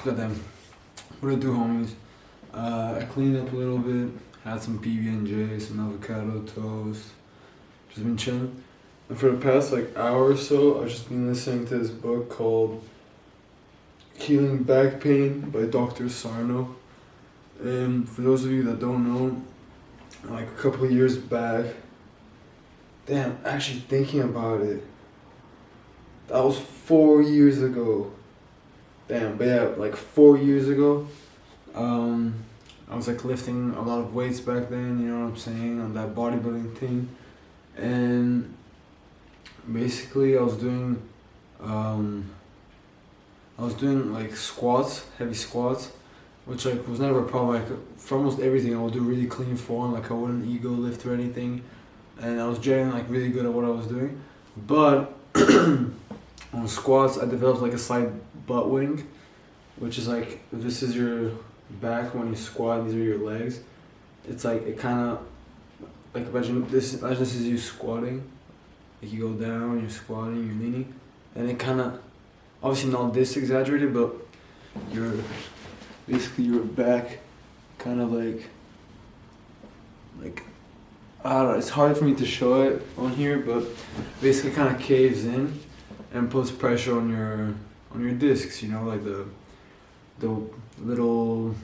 Goddamn. What I do, homies? I cleaned up a little bit, had some PB&J, some avocado toast, just been chilling. And for the past hour or so, I've just been listening to this book called Healing Back Pain by Dr. Sarno. And for those of you that don't know, a couple of years back, damn, actually thinking about it, that was 4 years ago. Damn, but yeah, 4 years ago, I was lifting a lot of weights back then, you know what I'm saying, on that bodybuilding thing. And basically I was doing squats, heavy squats, which was never a problem. For almost everything I would do really clean form, I wouldn't ego lift or anything, and I was generally really good at what I was doing. But on squats I developed a side butt wing, which is this is your back when you squat, these are your legs. It's it kind of imagine this is you squatting, you go down, you're squatting, you're leaning, and it kind of, obviously not this exaggerated, but basically your back kind of I don't know, it's hard for me to show it on here, but basically kind of caves in and puts pressure on your discs, you know, the little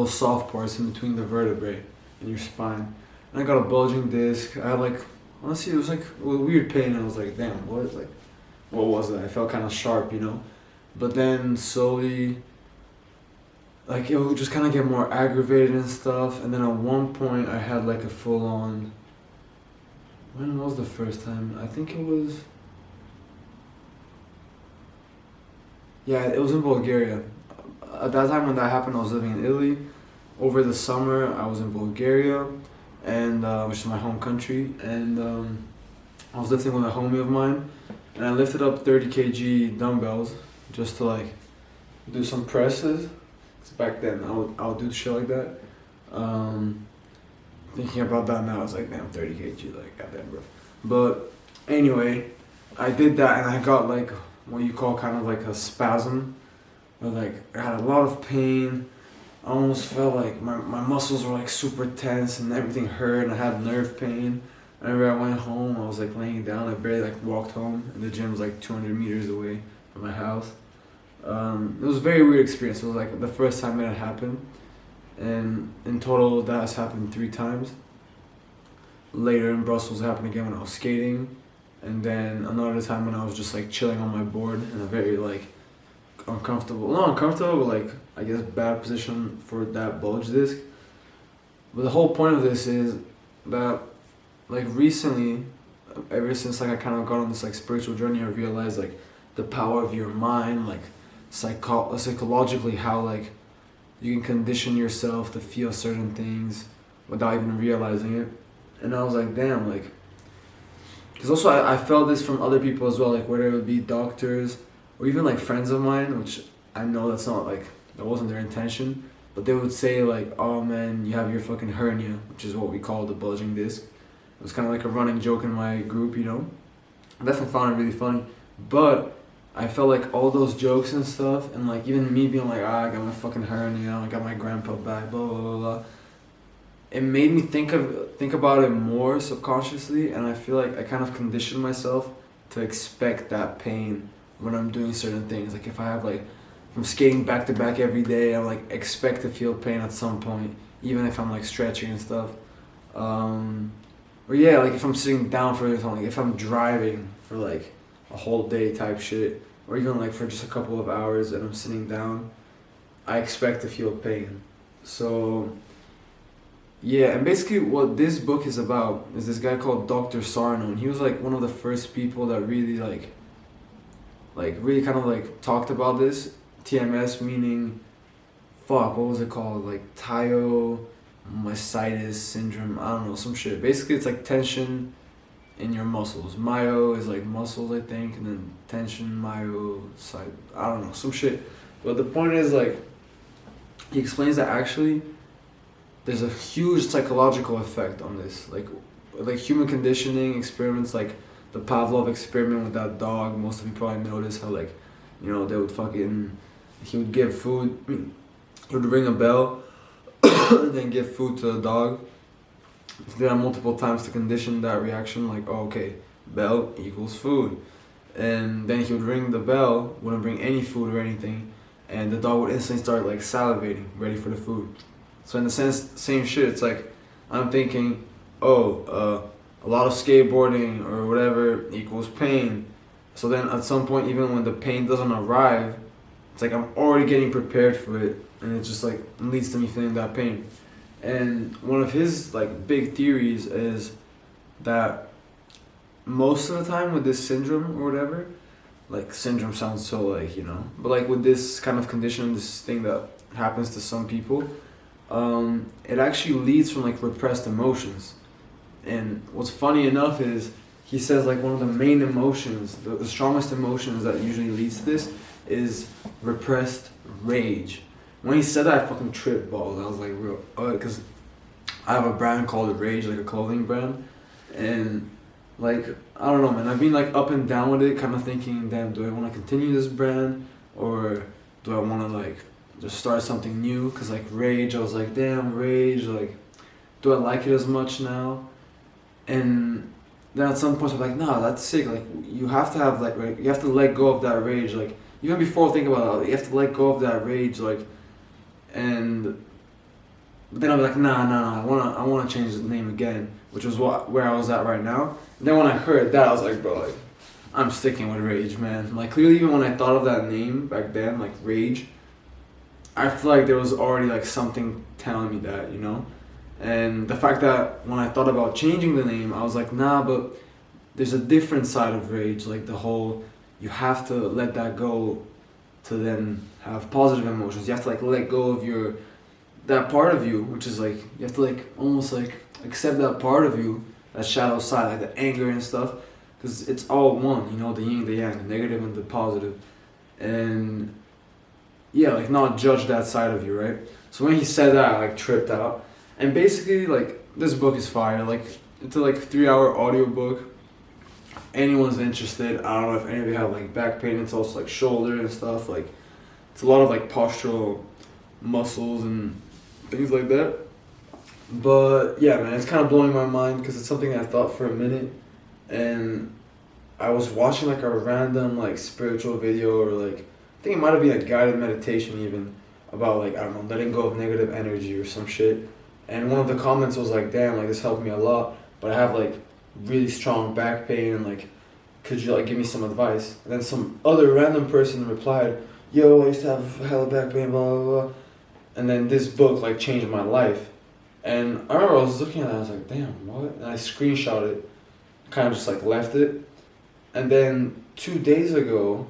soft parts in between the vertebrae in your spine. And I got a bulging disc. I had honestly, it was a weird pain, and I was damn, what was that? I felt kind of sharp, you know. But then slowly, it would just kind of get more aggravated and stuff. And then at one point, I had a full on. When was the first time? I think it was. Yeah, it was in Bulgaria. At that time when that happened, I was living in Italy. Over the summer, I was in Bulgaria, and which is my home country, and I was lifting with a homie of mine, and I lifted up 30 kg dumbbells just to do some presses. Cause back then I would do shit like that. Thinking about that now, I was damn, 30 kg, goddamn, bro. But anyway, I did that, and I got what you call kind of a spasm. Where I had a lot of pain. I almost felt my muscles were super tense and everything hurt, and I had nerve pain. Whenever I went home, I was laying down. I barely walked home, and the gym was 200 meters away from my house. It was a very weird experience. It was the first time that it happened, and in total that has happened 3 times. Later in Brussels, it happened again when I was skating, and then another time when I was just chilling on my board in a very uncomfortable, not uncomfortable, but I guess bad position for that bulge disc. But the whole point of this is that recently, ever since I kind of got on this spiritual journey, I realized the power of your mind, psychologically, how you can condition yourself to feel certain things without even realizing it. And I was damn, because also I felt this from other people as well, whether it would be doctors or even friends of mine, which I know that's not that wasn't their intention, but they would say oh man, you have your fucking hernia, which is what we call the bulging disc. It was kind of a running joke in my group, you know. I definitely found it really funny, but I felt all those jokes and stuff, and even me being I got my fucking hernia, I got my grandpa back, blah blah blah blah. It made me think about it more subconsciously, and I feel I kind of conditioned myself to expect that pain when I'm doing certain things. If I have if I'm skating back to back every day, I expect to feel pain at some point, even if I'm stretching and stuff. Or yeah, if I'm sitting down for something, if I'm driving for a whole day type shit, or even for just a couple of hours and I'm sitting down, I expect to feel pain. So yeah, and basically what this book is about is this guy called Dr. Sarno, and he was one of the first people that really really kind of talked about this. TMS meaning, what was it called? Myositis syndrome, I don't know, some shit. Basically it's tension in your muscles. Myo is muscles, I think, and then tension, myosite, I don't know, some shit. But the point is he explains that actually there's a huge psychological effect on this. Human conditioning experiments, the Pavlov experiment with that dog. Most of you probably noticed how they would fucking he would give food. I mean, he would ring a bell and then give food to the dog. He did that multiple times to condition that reaction, like, oh, okay, bell equals food. And then he would ring the bell, wouldn't bring any food or anything, and the dog would instantly start like salivating, ready for the food. So in a sense, same shit. It's like I'm thinking, oh, a lot of skateboarding or whatever equals pain. So then at some point, even when the pain doesn't arrive, it's like I'm already getting prepared for it, and it just like leads to me feeling that pain. And one of his like big theories is that most of the time with this syndrome or whatever, like syndrome sounds so like, you know, but like with this kind of condition, this thing that happens to some people, it actually leads from like repressed emotions. And what's funny enough is he says like one of the main emotions, the strongest emotions that usually leads to this is repressed rage. When he said that, I fucking tripped balls. I was like, real, because I have a brand called Rage, like a clothing brand, and like, I don't know, man, I've been like up and down with it, kind of thinking, damn, do I want to continue this brand, or do I want to like just start something new? Because like Rage, I was like, damn, Rage, like, do I like it as much now? And then at some point I'm like, nah, that's sick. Like, you have to have like, you have to let go of that rage. Like, even before thinking about it, you have to let go of that rage. Like, and then I'm like, nah, I wanna change the name again, which was where I was at right now. And then when I heard that, I was like, bro, like, I'm sticking with Rage, man. Like, clearly, even when I thought of that name back then, like Rage, I feel like there was already like something telling me that, you know. And the fact that when I thought about changing the name, I was like, nah, but there's a different side of Rage, like the whole, you have to let that go to then have positive emotions. You have to like let go of that part of you, which is like, you have to like almost like accept that part of you, that shadow side, like the anger and stuff, because it's all one, you know, the yin, the yang, the negative and the positive. And yeah, like not judge that side of you, right? So when he said that, I like tripped out. And basically, like, this book is fire. Like, it's a, like, 3-hour audiobook. If anyone's interested, I don't know if any of you have, like, back pain. It's also, like, shoulder and stuff. Like, it's a lot of, like, postural muscles and things like that. But, yeah, man, it's kind of blowing my mind because it's something I thought for a minute. And I was watching, like, a random, like, spiritual video or, like, I think it might have been a guided meditation even about, like, I don't know, letting go of negative energy or some shit. And one of the comments was like, damn, like this helped me a lot, but I have like really strong back pain and like, could you like give me some advice? And then some other random person replied, yo, I used to have hella back pain, blah, blah, blah. And then this book like changed my life. And I remember I was looking at it, I was like, damn, what? And I screenshot it, kind of just like left it. And then 2 days ago,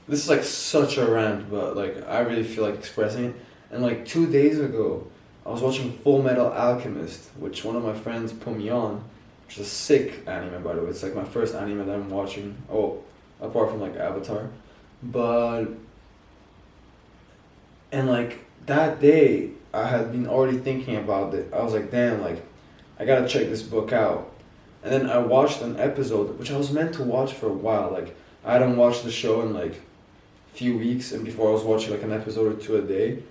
this is like such a rant, but like I really feel like expressing it. And like 2 days ago, I was watching Full Metal Alchemist, which one of my friends put me on, which is a sick anime, by the way. It's like my first anime that I'm watching. Oh, apart from like Avatar. But, and like that day, I had been already thinking about it. I was like, damn, like, I gotta check this book out. And then I watched an episode, which I was meant to watch for a while. Like, I hadn't watched the show in like a few weeks, and before I was watching like an episode or two a day.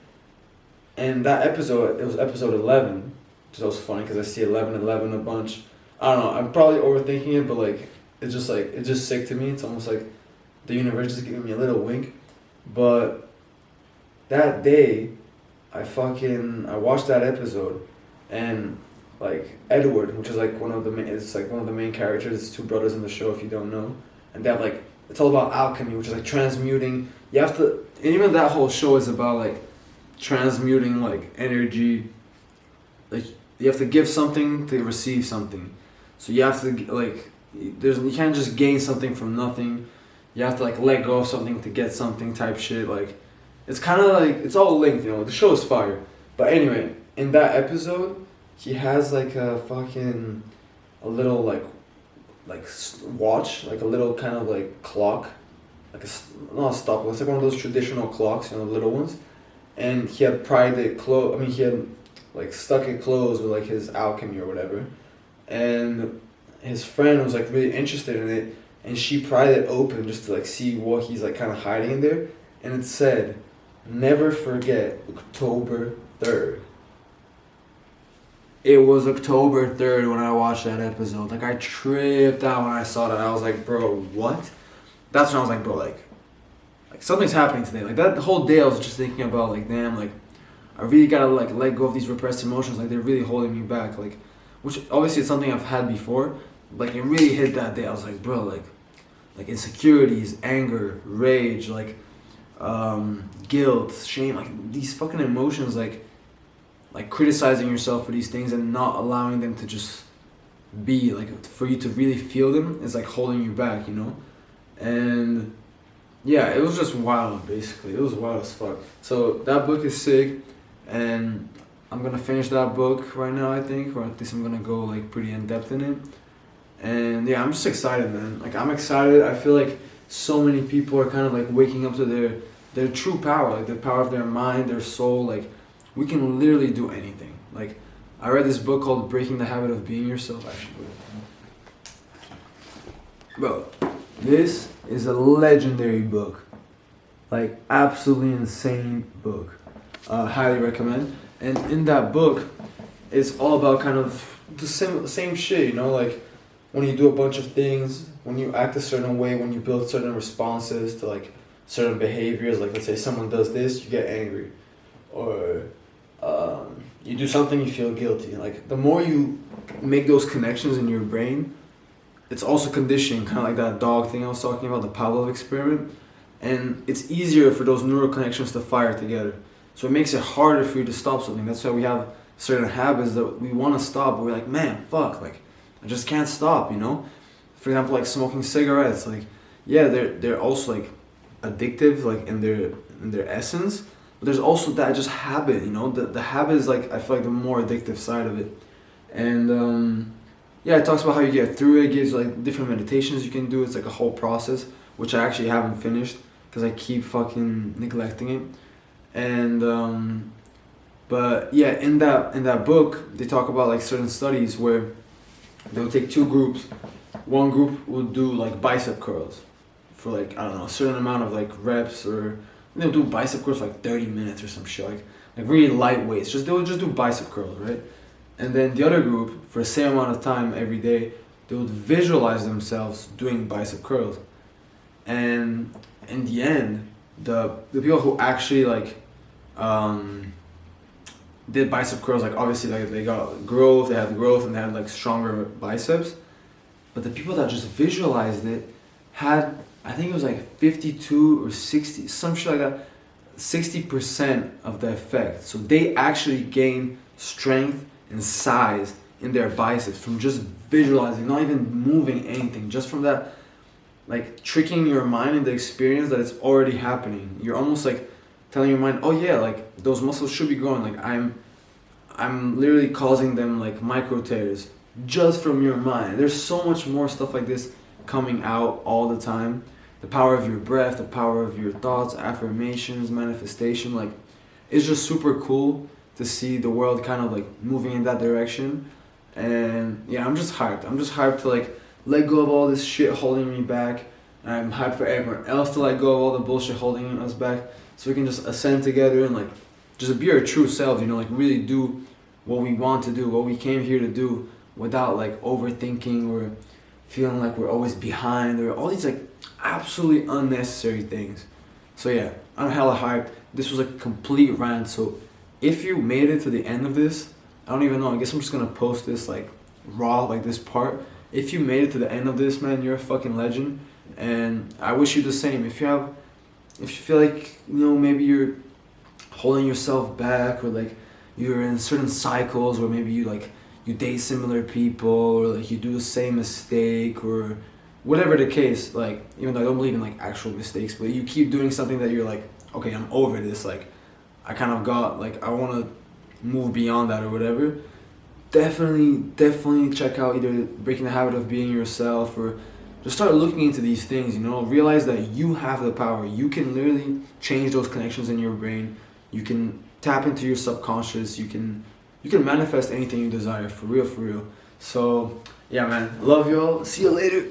And that episode, it was episode 11, which is also funny because I see 11 a bunch. I don't know, I'm probably overthinking it, but like, it's just sick to me. It's almost like the universe is giving me a little wink. But that day, I watched that episode, and like Edward, which is like one of the main characters. It's two brothers in the show, if you don't know. And they have like, it's all about alchemy, which is like transmuting. You have to, and even that whole show is about like, transmuting like energy. Like you have to give something to receive something, so you have to like you can't just gain something from nothing. You have to like let go of something to get something type shit. Like it's kind of like it's all linked, you know. The show is fire. But anyway, in that episode he has like a little like watch, like a little kind of like clock, like not a stopwatch. It's like one of those traditional clocks, you know, the little ones. And he had pried it close. I mean, he had like stuck it closed with like his alchemy or whatever. And his friend was like really interested in it, and she pried it open just to like see what he's like kind of hiding in there. And it said, never forget October 3rd. It was October 3rd when I watched that episode. Like, I tripped out when I saw that. I was like, bro, what? That's when I was like, bro, like something's happening today. Like, that whole day I was just thinking about, like, damn, like, I really gotta, like, let go of these repressed emotions. Like, they're really holding me back. Like, which obviously it's something I've had before. Like, it really hit that day. I was like, bro, like insecurities, anger, rage, like, guilt, shame, like, these fucking emotions, like criticizing yourself for these things and not allowing them to just be, like, for you to really feel them is like holding you back, you know? And yeah, it was just wild, basically. It was wild as fuck. So that book is sick, and I'm gonna finish that book right now, I think, or at least I'm gonna go, like, pretty in depth in it. And yeah, I'm just excited, man. Like, I'm excited. I feel like so many people are kind of like waking up to their true power, like the power of their mind, their soul. Like, we can literally do anything. Like, I read this book called Breaking the Habit of Being Yourself, actually. Bro, this is a legendary book. Like, absolutely insane book. Highly recommend. And in that book, it's all about kind of the same shit, you know? Like, when you do a bunch of things, when you act a certain way, when you build certain responses to, like, certain behaviors, like, let's say someone does this, you get angry. Or you do something, you feel guilty. Like, the more you make those connections in your brain, it's also conditioning, kind of like that dog thing I was talking about, the Pavlov experiment. And it's easier for those neural connections to fire together. So it makes it harder for you to stop something. That's why we have certain habits that we want to stop, but we're like, man, fuck, like, I just can't stop, you know? For example, like smoking cigarettes, like, yeah, they're also, like, addictive, like, in their essence, but there's also that just habit, you know? The habit is, like, I feel like the more addictive side of it. And yeah, it talks about how you get through it. It gives, like, different meditations you can do. It's like a whole process, which I actually haven't finished because I keep fucking neglecting it. And but yeah, in that book, they talk about, like, certain studies where they'll take two groups. One group will do, like, bicep curls for, like, I don't know, a certain amount of, like, reps, or they'll do bicep curls for, like, 30 minutes or some shit, like really light weights. They'll just do bicep curls, right? And then the other group, for the same amount of time every day, they would visualize themselves doing bicep curls. And in the end, the people who actually, like, did bicep curls, like, obviously, like, they got growth, they had growth, and they had, like, stronger biceps. But the people that just visualized it had, I think it was like 52 or 60, some shit like that, 60% of the effect. So they actually gained strength and size in their biceps from just visualizing, not even moving anything, just from that, like, tricking your mind into the experience that it's already happening. You're almost, like, telling your mind, oh yeah, like, those muscles should be growing. Like, I'm literally causing them, like, micro tears just from your mind. There's so much more stuff like this coming out all the time. The power of your breath, the power of your thoughts, affirmations, manifestation. Like, it's just super cool to see the world kind of, like, moving in that direction. And yeah, I'm just hyped. I'm just hyped to, like, let go of all this shit holding me back. And I'm hyped for everyone else to let go of all the bullshit holding us back, so we can just ascend together and, like, just be our true selves, you know, like, really do what we want to do, what we came here to do, without, like, overthinking or feeling like we're always behind, or all these, like, absolutely unnecessary things. So yeah, I'm hella hyped. This was, like, a complete rant. So if you made it to the end of this, I don't even know, I guess I'm just gonna post this, like, raw, like, this part. If you made it to the end of this, man, you're a fucking legend, and I wish you the same. If you feel like, you know, maybe you're holding yourself back, or, like, you're in certain cycles, or maybe you date similar people, or, like, you do the same mistake, or whatever the case, like, even though I don't believe in, like, actual mistakes, but you keep doing something that you're like, okay, I'm over this, like, I kind of got, like, I want to move beyond that or whatever, definitely check out either Breaking the Habit of Being Yourself, or just start looking into these things, you know, realize that you have the power. You can literally change those connections in your brain. You can tap into your subconscious. You can manifest anything you desire, for real. So yeah, man, love y'all. See you later.